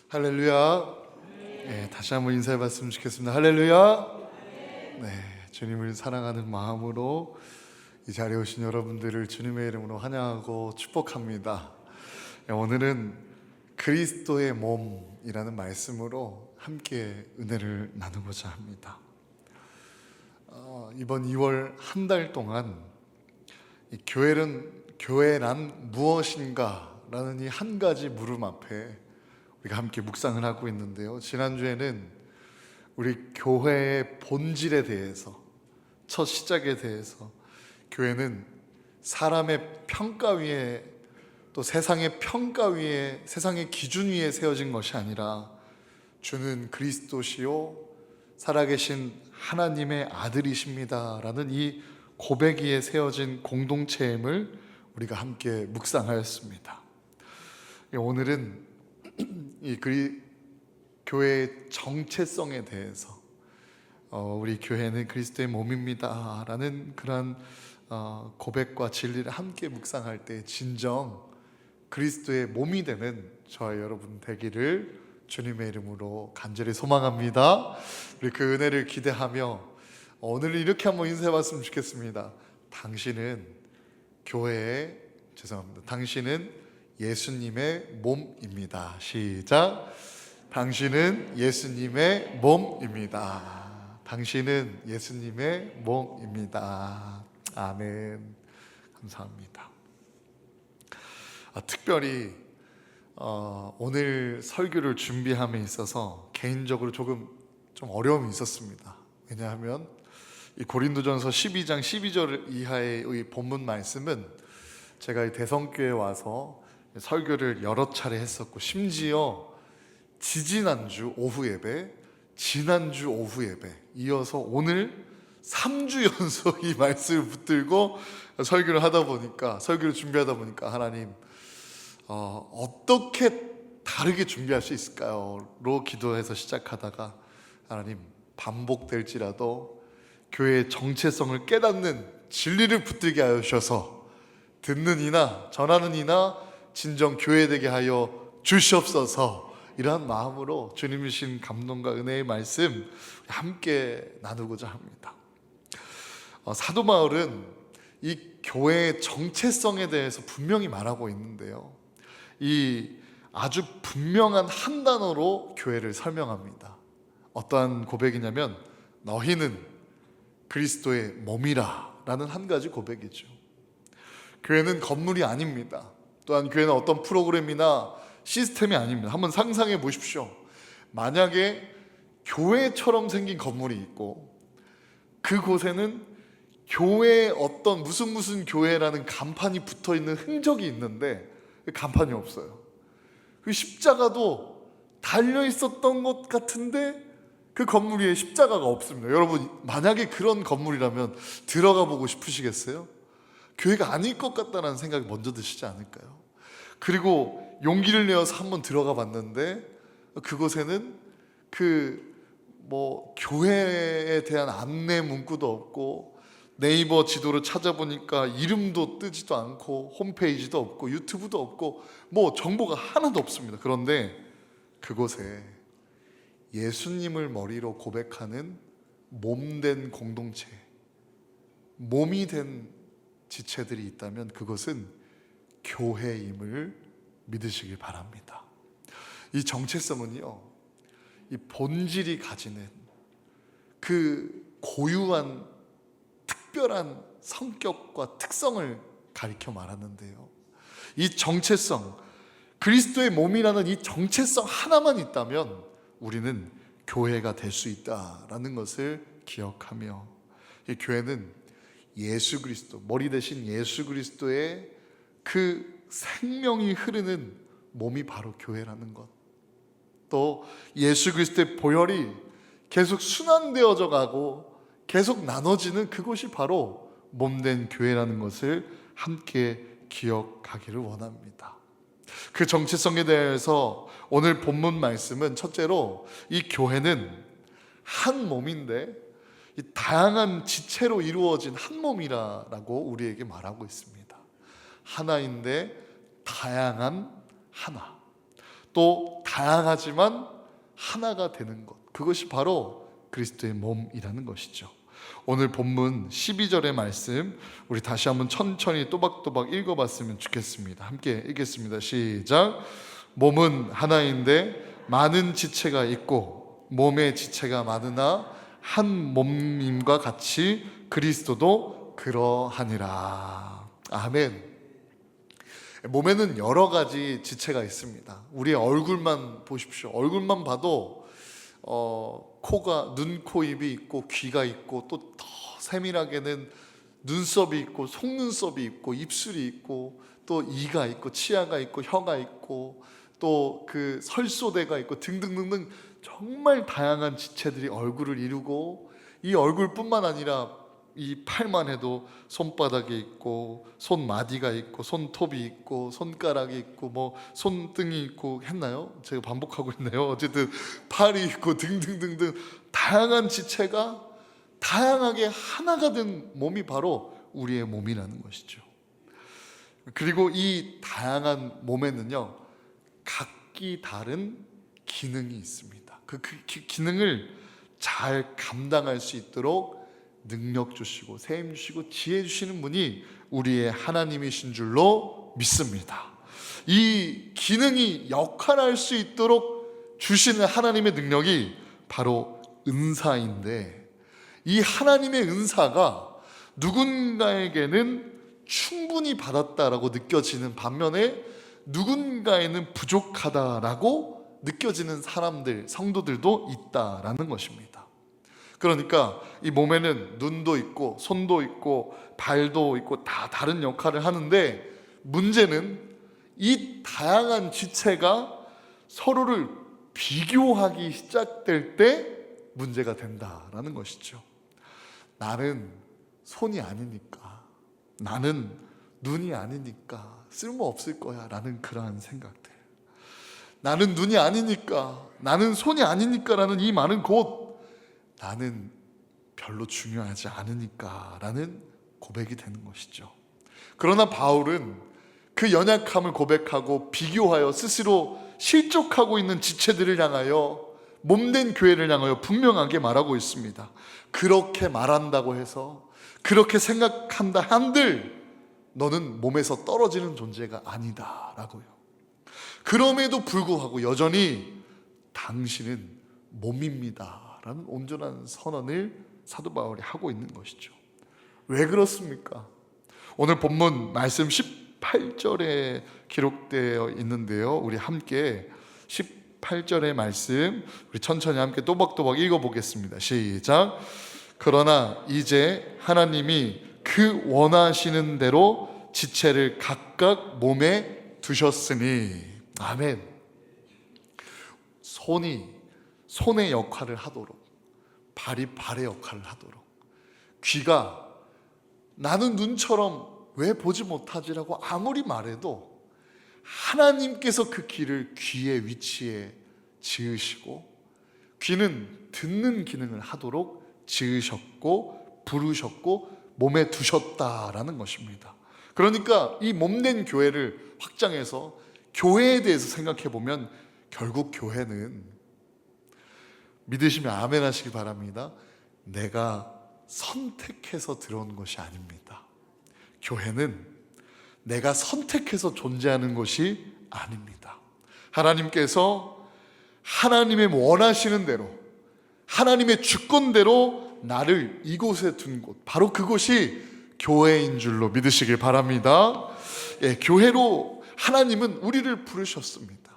할렐루야. 네, 다시 한번 인사해 봤으면 좋겠습니다. 할렐루야. 네, 주님을 사랑하는 마음으로 이 자리에 오신 여러분들을 주님의 이름으로 환영하고 축복합니다. 네, 오늘은 그리스도의 몸이라는 말씀으로 함께 은혜를 나누고자 합니다. 이번 2월 한 달 동안 이 교회란 무엇인가 라는 이 한 가지 물음 앞에 우리가 함께 묵상을 하고 있는데요, 지난주에는 우리 교회의 본질에 대해서, 첫 시작에 대해서, 교회는 사람의 평가 위에, 또 세상의 평가 위에, 세상의 기준 위에 세워진 것이 아니라 주는 그리스도시요 살아계신 하나님의 아들이십니다 라는 이 고백 위에 세워진 공동체임을 우리가 함께 묵상하였습니다. 오늘은 이 교회의 정체성에 대해서, 우리 교회는 그리스도의 몸입니다 라는 그런 고백과 진리를 함께 묵상할 때 진정 그리스도의 몸이 되는 저와 여러분 되기를 주님의 이름으로 간절히 소망합니다. 우리 그 은혜를 기대하며 오늘 이렇게 한번 인사해 봤으면 좋겠습니다. 당신은 당신은 예수님의 몸입니다. 시작. 당신은 예수님의 몸입니다. 당신은 예수님의 몸입니다. 아멘. 감사합니다. 특별히 오늘 설교를 준비함에 있어서 개인적으로 좀 어려움이 있었습니다. 왜냐하면 이 고린도전서 12장 12절 이하의 본문 말씀은 제가 이 대성교회에 와서 설교를 여러 차례 했었고, 심지어 지지난주 오후 예배, 지난주 오후 예배 이어서 오늘 3주 연속 이 말씀을 붙들고 설교를 준비하다 보니까 하나님, 어떻게 다르게 준비할 수 있을까요? 로 기도해서 시작하다가 하나님, 반복될지라도 교회의 정체성을 깨닫는 진리를 붙들게 하여 주셔서 듣는 이나 전하는 이나 진정 교회되게 하여 주시옵소서. 이러한 마음으로 주님 주신 감동과 은혜의 말씀 함께 나누고자 합니다. 사도 바울은 이 교회의 정체성에 대해서 분명히 말하고 있는데요, 이 아주 분명한 한 단어로 교회를 설명합니다. 어떠한 고백이냐면 너희는 그리스도의 몸이라 라는 한 가지 고백이죠. 교회는 건물이 아닙니다. 또한 교회는 어떤 프로그램이나 시스템이 아닙니다. 한번 상상해 보십시오. 만약에 교회처럼 생긴 건물이 있고 그곳에는 교회의 어떤 무슨 교회라는 간판이 붙어 있는 흔적이 있는데 간판이 없어요. 그 십자가도 달려 있었던 것 같은데 그 건물 위에 십자가가 없습니다. 여러분, 만약에 그런 건물이라면 들어가 보고 싶으시겠어요? 교회가 아닐 것 같다는 생각이 먼저 드시지 않을까요? 그리고 용기를 내어서 한번 들어가 봤는데 그곳에는 교회에 대한 안내 문구도 없고, 네이버 지도를 찾아보니까 이름도 뜨지도 않고, 홈페이지도 없고, 유튜브도 없고, 정보가 하나도 없습니다. 그런데 그곳에 예수님을 머리로 고백하는 몸된 공동체, 몸이 된 지체들이 있다면 그것은 교회임을 믿으시길 바랍니다. 이 정체성은요, 이 본질이 가지는 그 고유한 특별한 성격과 특성을 가리켜 말하는데요, 이 정체성, 그리스도의 몸이라는 이 정체성 하나만 있다면 우리는 교회가 될 수 있다라는 것을 기억하며, 이 교회는 예수 그리스도, 머리 대신 예수 그리스도의 그 생명이 흐르는 몸이 바로 교회라는 것, 또 예수 그리스도의 보혈이 계속 순환되어져 가고 계속 나눠지는 그것이 바로 몸된 교회라는 것을 함께 기억하기를 원합니다. 그 정체성에 대해서 오늘 본문 말씀은 첫째로 이 교회는 한 몸인데 이 다양한 지체로 이루어진 한 몸이라고 우리에게 말하고 있습니다. 하나인데 다양한 하나. 또 다양하지만 하나가 되는 것, 그것이 바로 그리스도의 몸이라는 것이죠. 오늘 본문 12절의 말씀 우리 다시 한번 천천히 또박또박 읽어봤으면 좋겠습니다. 함께 읽겠습니다. 시작. 몸은 하나인데 많은 지체가 있고 몸의 지체가 많으나 한 몸임과 같이 그리스도도 그러하니라. 아멘. 몸에는 여러 가지 지체가 있습니다. 우리의 얼굴만 보십시오. 얼굴만 봐도 코가, 눈, 코, 입이 있고 귀가 있고 또 더 세밀하게는 눈썹이 있고 속눈썹이 있고 입술이 있고 또 이가 있고 치아가 있고 혀가 있고 또 그 설소대가 있고 등등등등 정말 다양한 지체들이 얼굴을 이루고, 이 얼굴뿐만 아니라 이 팔만 해도 손바닥이 있고 손마디가 있고 손톱이 있고 손가락이 있고 뭐 손등이 있고 했나요? 제가 반복하고 있네요. 어쨌든 팔이 있고 등등등등 다양한 지체가 다양하게 하나가 된 몸이 바로 우리의 몸이라는 것이죠. 그리고 이 다양한 몸에는요 각기 다른 기능이 있습니다. 그 기능을 잘 감당할 수 있도록 능력 주시고 세임 주시고 지혜 주시는 분이 우리의 하나님이신 줄로 믿습니다. 이 기능이 역할할 수 있도록 주시는 하나님의 능력이 바로 은사인데, 이 하나님의 은사가 누군가에게는 충분히 받았다라고 느껴지는 반면에 누군가에는 부족하다라고 느껴지는 사람들, 성도들도 있다라는 것입니다. 그러니까 이 몸에는 눈도 있고 손도 있고 발도 있고 다 다른 역할을 하는데, 문제는 이 다양한 지체가 서로를 비교하기 시작될 때 문제가 된다라는 것이죠. 나는 손이 아니니까, 나는 눈이 아니니까 쓸모없을 거야 라는 그러한 생각들, 나는 눈이 아니니까, 나는 손이 아니니까 라는 이 말은 곧 나는 별로 중요하지 않으니까 라는 고백이 되는 것이죠. 그러나 바울은 그 연약함을 고백하고 비교하여 스스로 실족하고 있는 지체들을 향하여, 몸된 교회를 향하여 분명하게 말하고 있습니다. 그렇게 말한다고 해서, 그렇게 생각한다 한들 너는 몸에서 떨어지는 존재가 아니다 라고요. 그럼에도 불구하고 여전히 당신은 몸입니다 라는 온전한 선언을 사도 바울이 하고 있는 것이죠. 왜 그렇습니까? 오늘 본문 말씀 18절에 기록되어 있는데요, 우리 함께 18절의 말씀 우리 천천히 함께 또박또박 읽어보겠습니다. 시작. 그러나 이제 하나님이 그 원하시는 대로 지체를 각각 몸에 두셨으니. 아멘. 손이 손의 역할을 하도록, 발이 발의 역할을 하도록, 귀가 나는 눈처럼 왜 보지 못하지라고 아무리 말해도 하나님께서 그 귀를 귀의 위치에 지으시고, 귀는 듣는 기능을 하도록 지으셨고 부르셨고 몸에 두셨다라는 것입니다. 그러니까 이 몸된 교회를 확장해서 교회에 대해서 생각해 보면, 결국 교회는, 믿으시면 아멘 하시기 바랍니다, 내가 선택해서 들어온 것이 아닙니다. 교회는 내가 선택해서 존재하는 것이 아닙니다. 하나님께서 하나님의 원하시는 대로, 하나님의 주권대로 나를 이곳에 둔 곳, 바로 그곳이 교회인 줄로 믿으시길 바랍니다. 교회로 하나님은 우리를 부르셨습니다.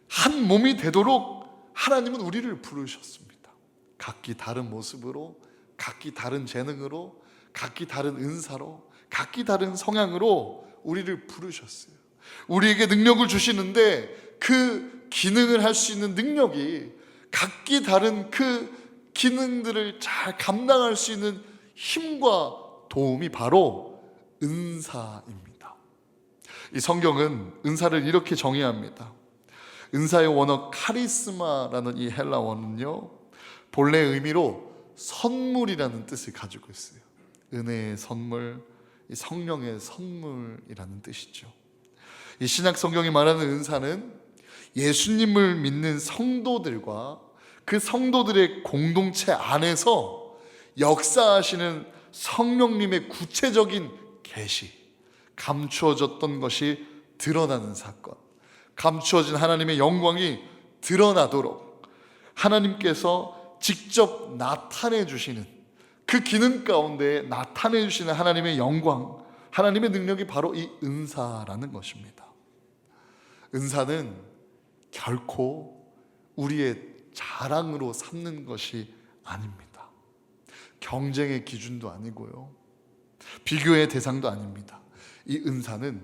한 몸이 되도록 하나님은 우리를 부르셨습니다. 각기 다른 모습으로, 각기 다른 재능으로, 각기 다른 은사로, 각기 다른 성향으로 우리를 부르셨어요. 우리에게 능력을 주시는데 그 기능을 할 수 있는 능력이 각기 다른 그 기능들을 잘 감당할 수 있는 힘과 도움이 바로 은사입니다. 이 성경은 은사를 이렇게 정의합니다. 은사의 원어 카리스마라는 이 헬라어는요, 본래 의미로 선물이라는 뜻을 가지고 있어요. 은혜의 선물, 이 성령의 선물이라는 뜻이죠. 이 신약 성경이 말하는 은사는 예수님을 믿는 성도들과 그 성도들의 공동체 안에서 역사하시는 성령님의 구체적인 계시, 감추어졌던 것이 드러나는 사건, 감추어진 하나님의 영광이 드러나도록 하나님께서 직접 나타내 주시는, 그 기능 가운데 나타내 주시는 하나님의 영광, 하나님의 능력이 바로 이 은사라는 것입니다. 은사는 결코 우리의 자랑으로 삼는 것이 아닙니다. 경쟁의 기준도 아니고요, 비교의 대상도 아닙니다. 이 은사는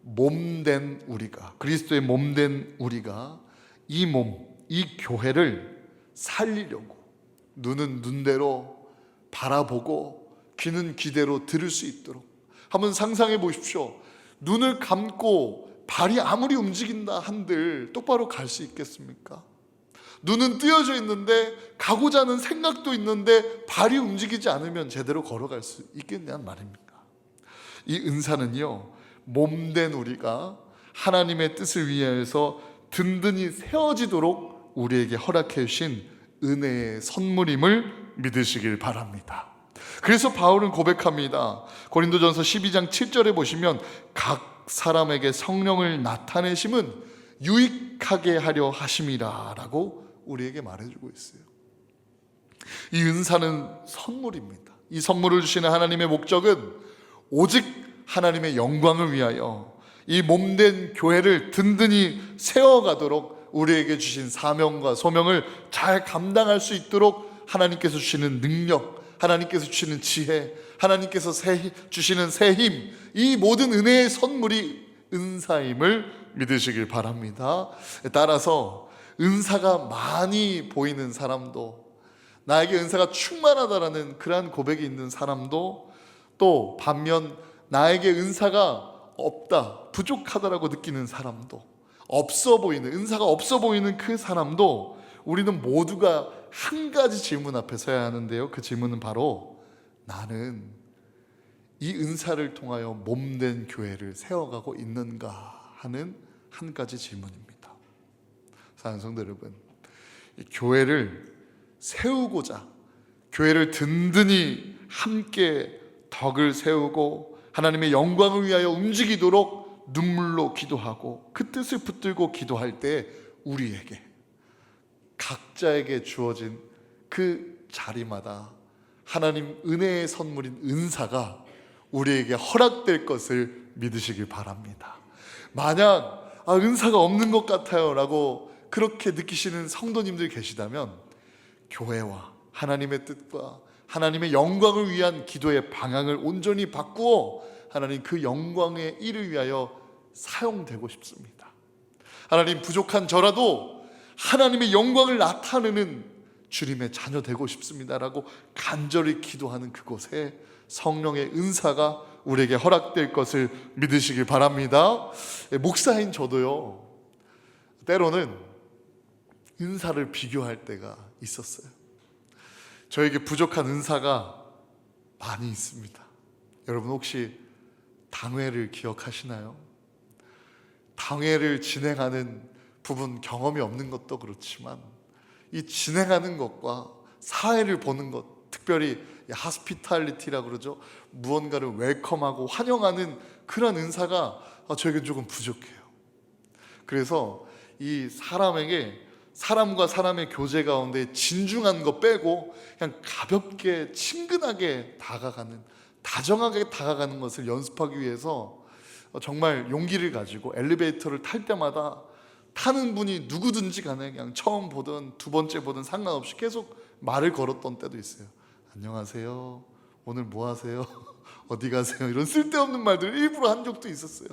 몸된 우리가, 그리스도의 몸된 우리가 이 몸, 이 교회를 살리려고 눈은 눈대로 바라보고 귀는 귀대로 들을 수 있도록, 한번 상상해 보십시오. 눈을 감고 발이 아무리 움직인다 한들 똑바로 갈 수 있겠습니까? 눈은 뜨여져 있는데 가고자 하는 생각도 있는데 발이 움직이지 않으면 제대로 걸어갈 수 있겠냐는 말입니까? 이 은사는요, 몸된 우리가 하나님의 뜻을 위하여서 든든히 세워지도록 우리에게 허락해 주신 은혜의 선물임을 믿으시길 바랍니다. 그래서 바울은 고백합니다. 고린도전서 12장 7절에 보시면 각 사람에게 성령을 나타내심은 유익하게 하려 하심이라 라고 우리에게 말해주고 있어요. 이 은사는 선물입니다. 이 선물을 주시는 하나님의 목적은 오직 하나님의 영광을 위하여 이 몸된 교회를 든든히 세워가도록 우리에게 주신 사명과 소명을 잘 감당할 수 있도록 하나님께서 주시는 능력, 하나님께서 주시는 지혜, 하나님께서 주시는 새 힘, 이 모든 은혜의 선물이 은사임을 믿으시길 바랍니다. 따라서 은사가 많이 보이는 사람도, 나에게 은사가 충만하다라는 그러한 고백이 있는 사람도, 또 반면 나에게 은사가 없다, 부족하다라고 느끼는 사람도, 없어 보이는, 은사가 없어 보이는 그 사람도, 우리는 모두가 한 가지 질문 앞에 서야 하는데요, 그 질문은 바로 나는 이 은사를 통하여 몸된 교회를 세워가고 있는가 하는 한 가지 질문입니다. 사랑하는 성도 여러분, 교회를 세우고자, 교회를 든든히 함께 덕을 세우고 하나님의 영광을 위하여 움직이도록 눈물로 기도하고 그 뜻을 붙들고 기도할 때 우리에게, 각자에게 주어진 그 자리마다 하나님 은혜의 선물인 은사가 우리에게 허락될 것을 믿으시길 바랍니다. 만약 은사가 없는 것 같아요 라고 그렇게 느끼시는 성도님들 계시다면, 교회와 하나님의 뜻과 하나님의 영광을 위한 기도의 방향을 온전히 바꾸어 하나님 그 영광의 일을 위하여 사용되고 싶습니다. 하나님, 부족한 저라도 하나님의 영광을 나타내는 주님의 자녀 되고 싶습니다라고 간절히 기도하는 그곳에 성령의 은사가 우리에게 허락될 것을 믿으시길 바랍니다. 목사인 저도요, 때로는 은사를 비교할 때가 있었어요. 저에게 부족한 은사가 많이 있습니다. 여러분 혹시 당회를 기억하시나요? 당회를 진행하는 부분 경험이 없는 것도 그렇지만 이 진행하는 것과 사회를 보는 것, 특별히 하스피탈리티라고 그러죠. 무언가를 웰컴하고 환영하는 그런 은사가 저에게 조금 부족해요. 그래서 이 사람과 사람의 교제 가운데 진중한 거 빼고 그냥 가볍게 친근하게 다가가는, 다정하게 다가가는 것을 연습하기 위해서 정말 용기를 가지고 엘리베이터를 탈 때마다 타는 분이 누구든지 간에 그냥 처음 보든 두 번째 보든 상관없이 계속 말을 걸었던 때도 있어요. 안녕하세요, 오늘 뭐 하세요? 어디 가세요? 이런 쓸데없는 말들을 일부러 한 적도 있었어요.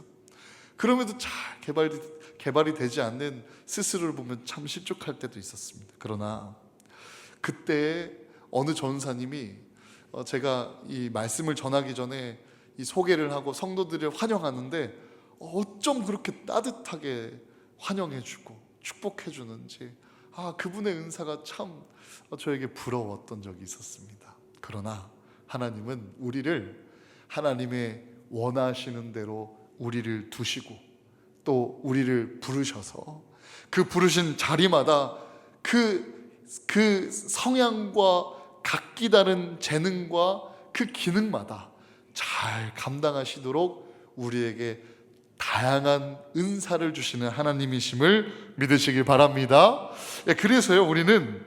그럼에도 잘 개발이 되지 않는 스스로를 보면 참 실족할 때도 있었습니다. 그러나 그때 어느 전사님이 제가 이 말씀을 전하기 전에 이 소개를 하고 성도들을 환영하는데 어쩜 그렇게 따뜻하게 환영해주고 축복해주는지, 그분의 은사가 참 저에게 부러웠던 적이 있었습니다. 그러나 하나님은 우리를 하나님의 원하시는 대로 우리를 두시고 또 우리를 부르셔서 그 부르신 자리마다 그 성향과 각기 다른 재능과 그 기능마다 잘 감당하시도록 우리에게 다양한 은사를 주시는 하나님이심을 믿으시길 바랍니다. 그래서요, 우리는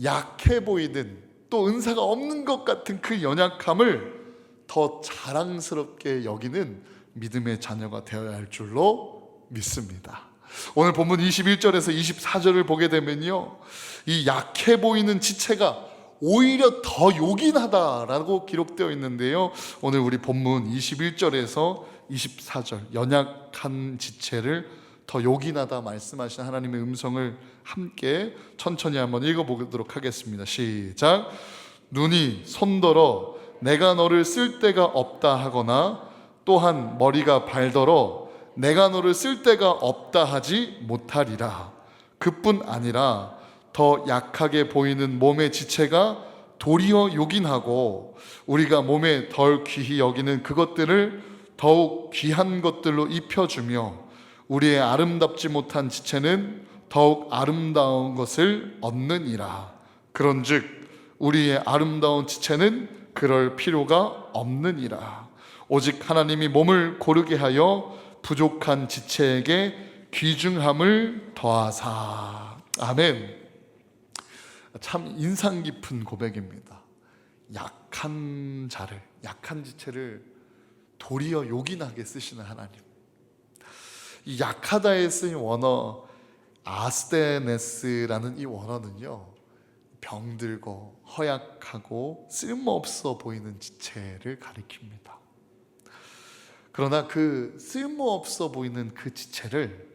약해 보이는 또 은사가 없는 것 같은 그 연약함을 더 자랑스럽게 여기는 믿음의 자녀가 되어야 할 줄로 믿습니다. 오늘 본문 21절에서 24절을 보게 되면요, 이 약해 보이는 지체가 오히려 더 요긴하다라고 기록되어 있는데요, 오늘 우리 본문 21절에서 24절 연약한 지체를 더 요긴하다 말씀하신 하나님의 음성을 함께 천천히 한번 읽어보도록 하겠습니다. 시작. 눈이 손더러 내가 너를 쓸 데가 없다 하거나 또한 머리가 발더러 내가 너를 쓸 데가 없다 하지 못하리라. 그뿐 아니라 더 약하게 보이는 몸의 지체가 도리어 요긴하고 우리가 몸에 덜 귀히 여기는 그것들을 더욱 귀한 것들로 입혀주며 우리의 아름답지 못한 지체는 더욱 아름다운 것을 얻느니라. 그런즉 우리의 아름다운 지체는 그럴 필요가 없느니라. 오직 하나님이 몸을 고르게 하여 부족한 지체에게 귀중함을 더하사. 아멘. 참 인상 깊은 고백입니다. 약한 자를, 약한 지체를 도리어 요긴하게 쓰시는 하나님. 이 약하다에 쓰인 원어 아스테네스라는 이 원어는요, 병들고 허약하고 쓸모없어 보이는 지체를 가리킵니다. 그러나 그 쓸모없어 보이는 그 지체를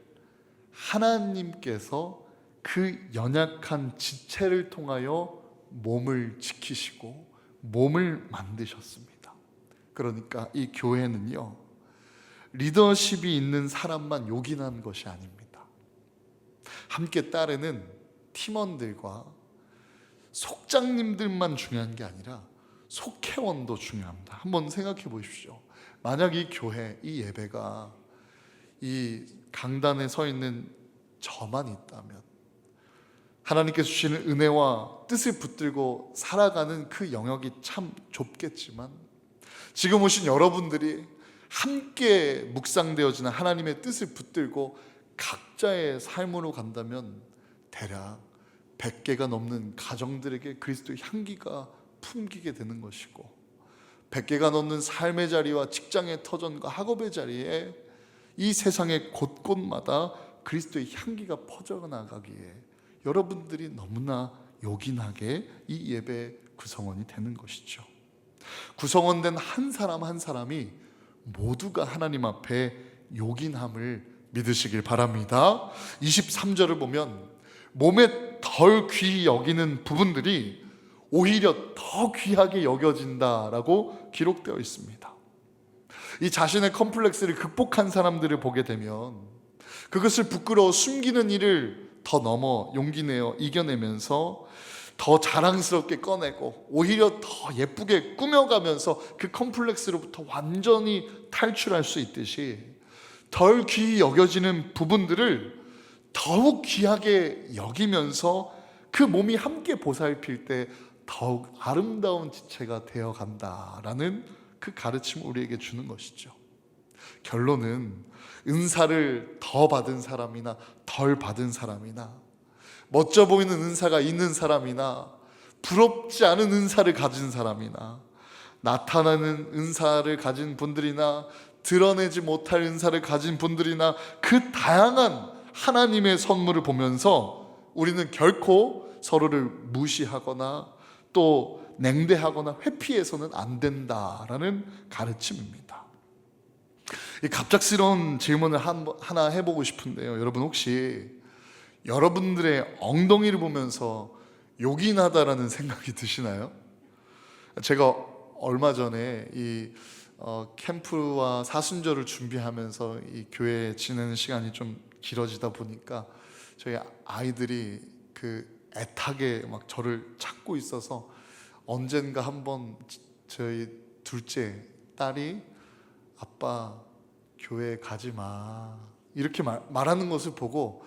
하나님께서 그 연약한 지체를 통하여 몸을 지키시고 몸을 만드셨습니다. 그러니까 이 교회는요, 리더십이 있는 사람만 요긴한 것이 아닙니다. 함께 따르는 팀원들과 속장님들만 중요한 게 아니라 속회원도 중요합니다. 한번 생각해 보십시오. 만약 이 교회, 이 예배가 이 강단에 서 있는 저만 있다면 하나님께서 주시는 은혜와 뜻을 붙들고 살아가는 그 영역이 참 좁겠지만, 지금 오신 여러분들이 함께 묵상되어지는 하나님의 뜻을 붙들고 각자의 삶으로 간다면 대략 100개가 넘는 가정들에게 그리스도의 향기가 풍기게 되는 것이고, 100개가 넘는 삶의 자리와 직장의 터전과 학업의 자리에 이 세상의 곳곳마다 그리스도의 향기가 퍼져나가기에 여러분들이 너무나 요긴하게 이 예배 구성원이 되는 것이죠. 구성원된 한 사람 한 사람이 모두가 하나님 앞에 요긴함을 믿으시길 바랍니다. 23절을 보면 몸에 덜 귀히 여기는 부분들이 오히려 더 귀하게 여겨진다라고 기록되어 있습니다. 이 자신의 컴플렉스를 극복한 사람들을 보게 되면 그것을 부끄러워 숨기는 일을 더 넘어 용기 내어 이겨내면서 더 자랑스럽게 꺼내고 오히려 더 예쁘게 꾸며가면서 그 컴플렉스로부터 완전히 탈출할 수 있듯이, 덜 귀히 여겨지는 부분들을 더욱 귀하게 여기면서 그 몸이 함께 보살필 때 더욱 아름다운 지체가 되어간다라는 그 가르침을 우리에게 주는 것이죠. 결론은 은사를 더 받은 사람이나 덜 받은 사람이나, 멋져 보이는 은사가 있는 사람이나 부럽지 않은 은사를 가진 사람이나, 나타나는 은사를 가진 분들이나 드러내지 못할 은사를 가진 분들이나, 그 다양한 하나님의 선물을 보면서 우리는 결코 서로를 무시하거나 또 냉대하거나 회피해서는 안 된다라는 가르침입니다. 이 갑작스러운 질문을 하나 해보고 싶은데요, 여러분 혹시 여러분들의 엉덩이를 보면서 요긴하다라는 생각이 드시나요? 제가 얼마 전에 이 캠프와 사순절을 준비하면서 이 교회 지내는 시간이 좀 길어지다 보니까 저희 아이들이 그 애타게 막 저를 찾고 있어서 언젠가 한번 저희 둘째 딸이 아빠 교회 가지 마 이렇게 말하는 것을 보고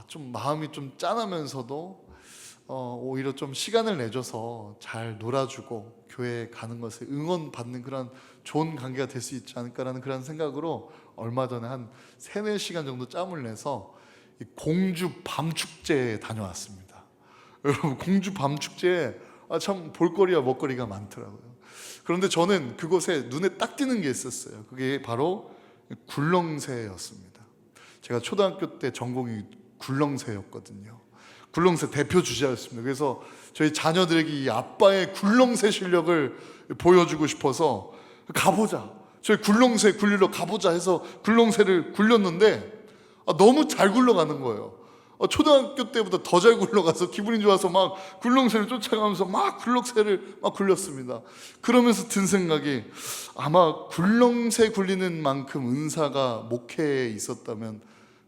좀 마음이 좀 짠하면서도 오히려 좀 시간을 내줘서 잘 놀아주고 교회에 가는 것에 응원받는 그런 좋은 관계가 될 수 있지 않을까라는 그런 생각으로 얼마 전에 한 3-4시간 정도 짬을 내서 이 공주 밤축제에 다녀왔습니다. 여러분, 공주 밤축제에 참 볼거리와 먹거리가 많더라고요. 그런데 저는 그곳에 눈에 딱 띄는 게 있었어요. 그게 바로 굴렁쇠였습니다. 제가 초등학교 때 전공이 굴렁쇠였거든요. 굴렁쇠 대표 주자였습니다. 그래서 저희 자녀들에게 이 아빠의 굴렁쇠 실력을 보여주고 싶어서 가보자, 저희 굴렁쇠 굴리러 가보자 해서 굴렁쇠를 굴렸는데 너무 잘 굴러가는 거예요. 초등학교 때보다 더 잘 굴러가서 기분이 좋아서 막 굴렁쇠를 쫓아가면서 막 굴렁쇠를 막 굴렸습니다. 그러면서 든 생각이, 아마 굴렁쇠 굴리는 만큼 은사가 목회에 있었다면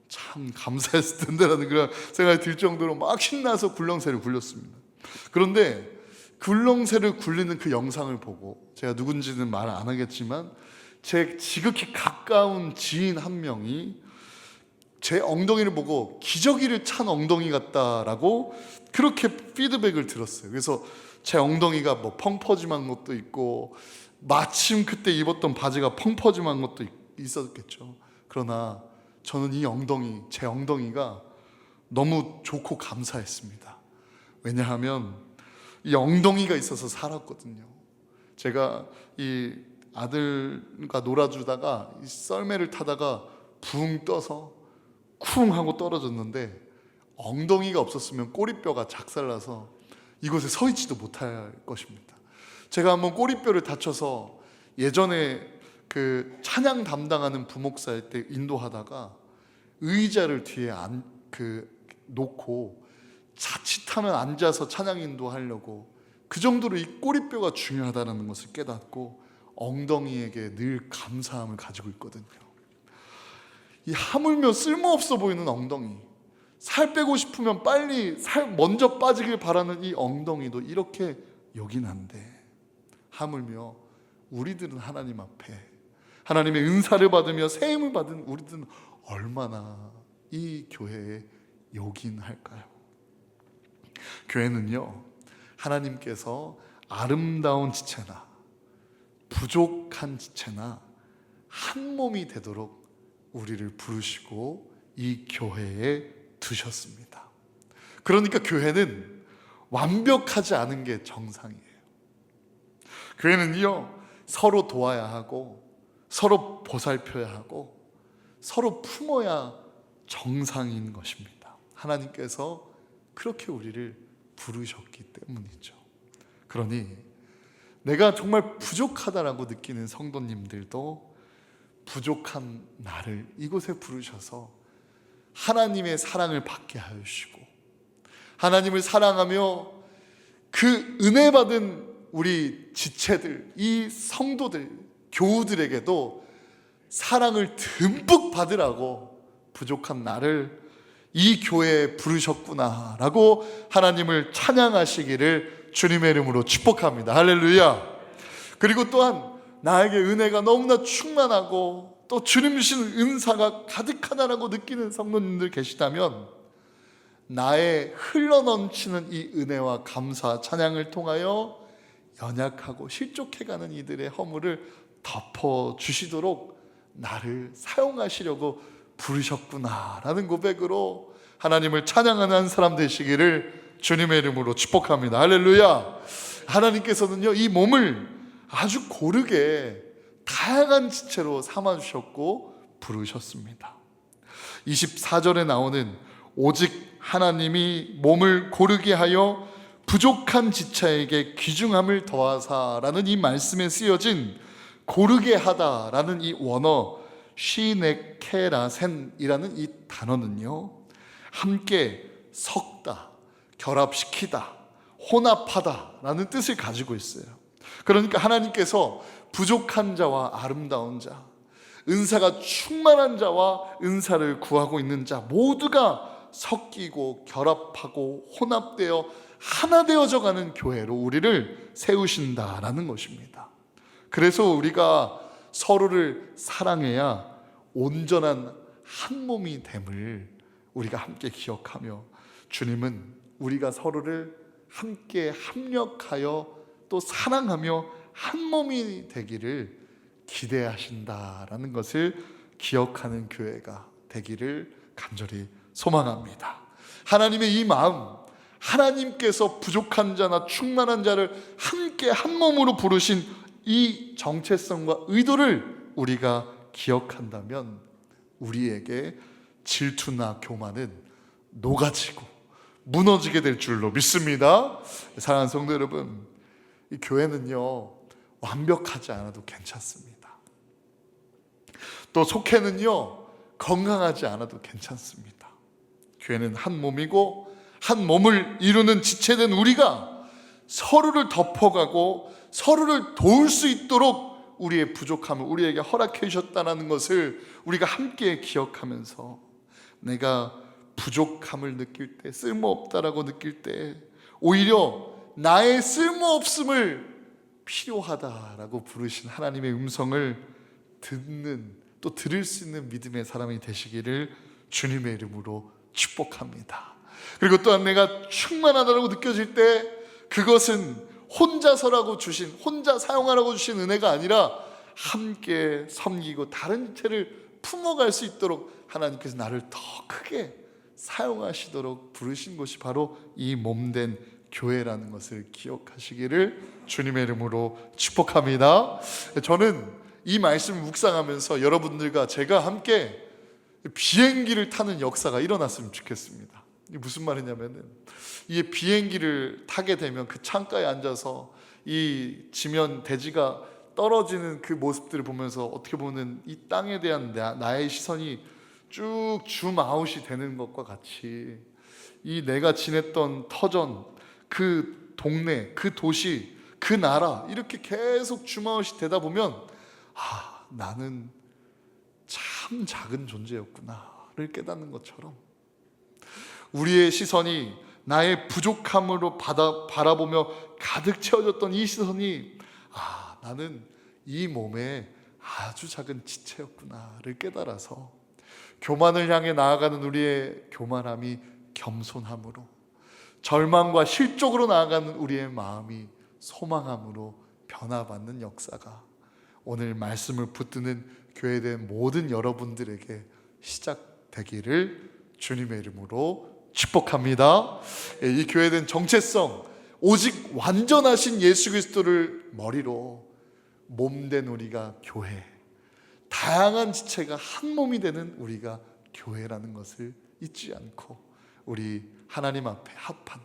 참 감사했을 텐데라는 그런 생각이 들 정도로 막 신나서 굴렁쇠를 굴렸습니다. 그런데 굴렁쇠를 굴리는 그 영상을 보고, 제가 누군지는 말 안 하겠지만 제 지극히 가까운 지인 한 명이 제 엉덩이를 보고 기저귀를 찬 엉덩이 같다라고 그렇게 피드백을 들었어요. 그래서 제 엉덩이가 뭐 펑퍼짐한 것도 있고, 마침 그때 입었던 바지가 펑퍼짐한 것도 있었겠죠. 그러나 저는 이 엉덩이, 제 엉덩이가 너무 좋고 감사했습니다. 왜냐하면 이 엉덩이가 있어서 살았거든요. 제가 이 아들과 놀아주다가 이 썰매를 타다가 붕 떠서 쿵 하고 떨어졌는데, 엉덩이가 없었으면 꼬리뼈가 작살나서 이곳에 서 있지도 못할 것입니다. 제가 한번 꼬리뼈를 다쳐서 예전에 그 찬양 담당하는 부목사일 때 인도하다가 의자를 뒤에 놓고 자칫하면 앉아서 찬양 인도하려고, 그 정도로 이 꼬리뼈가 중요하다는 것을 깨닫고 엉덩이에게 늘 감사함을 가지고 있거든요. 이 하물며 쓸모없어 보이는 엉덩이, 살 빼고 싶으면 빨리 살 먼저 빠지길 바라는 이 엉덩이도 이렇게 요긴한데, 하물며 우리들은 하나님 앞에 하나님의 은사를 받으며 세임을 받은 우리들은 얼마나 이 교회에 요긴할까요? 교회는요, 하나님께서 아름다운 지체나 부족한 지체나 한 몸이 되도록 우리를 부르시고 이 교회에 두셨습니다. 그러니까 교회는 완벽하지 않은 게 정상이에요. 교회는요, 서로 도와야 하고 서로 보살펴야 하고 서로 품어야 정상인 것입니다. 하나님께서 그렇게 우리를 부르셨기 때문이죠. 그러니 내가 정말 부족하다라고 느끼는 성도님들도 부족한 나를 이곳에 부르셔서 하나님의 사랑을 받게 하시고, 하나님을 사랑하며 그 은혜 받은 우리 지체들, 이 성도들, 교우들에게도 사랑을 듬뿍 받으라고 부족한 나를 이 교회에 부르셨구나 라고 하나님을 찬양하시기를 주님의 이름으로 축복합니다. 할렐루야. 그리고 또한 나에게 은혜가 너무나 충만하고 또 주님 주시는 은사가 가득하다라고 느끼는 성도님들 계시다면, 나의 흘러넘치는 이 은혜와 감사 찬양을 통하여 연약하고 실족해가는 이들의 허물을 덮어주시도록 나를 사용하시려고 부르셨구나라는 고백으로 하나님을 찬양하는 한 사람 되시기를 주님의 이름으로 축복합니다. 할렐루야. 하나님께서는요, 이 몸을 아주 고르게 다양한 지체로 삼아주셨고 부르셨습니다. 24절에 나오는 오직 하나님이 몸을 고르게 하여 부족한 지체에게 귀중함을 더하사라는 이 말씀에 쓰여진 고르게 하다라는 이 원어 시네케라센이라는 이 단어는요, 함께 섞다, 결합시키다, 혼합하다라는 뜻을 가지고 있어요. 그러니까 하나님께서 부족한 자와 아름다운 자, 은사가 충만한 자와 은사를 구하고 있는 자 모두가 섞이고 결합하고 혼합되어 하나 되어져 가는 교회로 우리를 세우신다라는 것입니다. 그래서 우리가 서로를 사랑해야 온전한 한 몸이 됨을 우리가 함께 기억하며, 주님은 우리가 서로를 함께 합력하여 또 사랑하며 한 몸이 되기를 기대하신다라는 것을 기억하는 교회가 되기를 간절히 소망합니다. 하나님의 이 마음, 하나님께서 부족한 자나 충만한 자를 함께 한 몸으로 부르신 이 정체성과 의도를 우리가 기억한다면 우리에게 질투나 교만은 녹아지고 무너지게 될 줄로 믿습니다. 사랑하는 성도 여러분, 이 교회는요 완벽하지 않아도 괜찮습니다. 또 속해는요 건강하지 않아도 괜찮습니다. 교회는 한 몸이고 한 몸을 이루는 지체된 우리가 서로를 덮어가고 서로를 도울 수 있도록 우리의 부족함을 우리에게 허락해 주셨다는 것을 우리가 함께 기억하면서, 내가 부족함을 느낄 때, 쓸모없다라고 느낄 때 오히려 나의 쓸모없음을 필요하다라고 부르신 하나님의 음성을 듣는, 또 들을 수 있는 믿음의 사람이 되시기를 주님의 이름으로 축복합니다. 그리고 또한 내가 충만하다고 느껴질 때 그것은 혼자서라고 주신, 혼자 사용하라고 주신 은혜가 아니라 함께 섬기고 다른 지체를 품어갈 수 있도록 하나님께서 나를 더 크게 사용하시도록 부르신 것이 바로 이 몸된 교회라는 것을 기억하시기를 주님의 이름으로 축복합니다. 저는 이 말씀을 묵상하면서 여러분들과 제가 함께 비행기를 타는 역사가 일어났으면 좋겠습니다. 이게 무슨 말이냐면은, 이 비행기를 타게 되면 그 창가에 앉아서 이 지면 대지가 떨어지는 그 모습들을 보면서 어떻게 보면 이 땅에 대한 나의 시선이 쭉 줌아웃이 되는 것과 같이, 이 내가 지냈던 터전, 그 동네, 그 도시, 그 나라, 이렇게 계속 줌아웃이 되다 보면 나는 참 작은 존재였구나를 깨닫는 것처럼, 우리의 시선이 나의 부족함으로 바라보며 가득 채워졌던 이 시선이 나는 이 몸에 아주 작은 지체였구나를 깨달아서 교만을 향해 나아가는 우리의 교만함이 겸손함으로, 절망과 실족으로 나아가는 우리의 마음이 소망함으로 변화받는 역사가 오늘 말씀을 붙드는 교회된 모든 여러분들에게 시작되기를 주님의 이름으로 축복합니다. 이 교회된 정체성, 오직 완전하신 예수 그리스도를 머리로 몸된 우리가 교회, 다양한 지체가 한 몸이 되는 우리가 교회라는 것을 잊지 않고, 우리 하나님 앞에 합한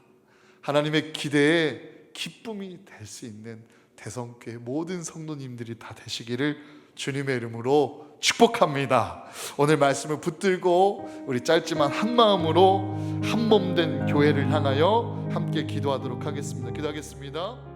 하나님의 기대에 기쁨이 될 수 있는 대성교회 모든 성도님들이 다 되시기를 주님의 이름으로 축복합니다. 오늘 말씀을 붙들고 우리 짧지만 한 마음으로 한 몸 된 교회를 향하여 함께 기도하도록 하겠습니다. 기도하겠습니다.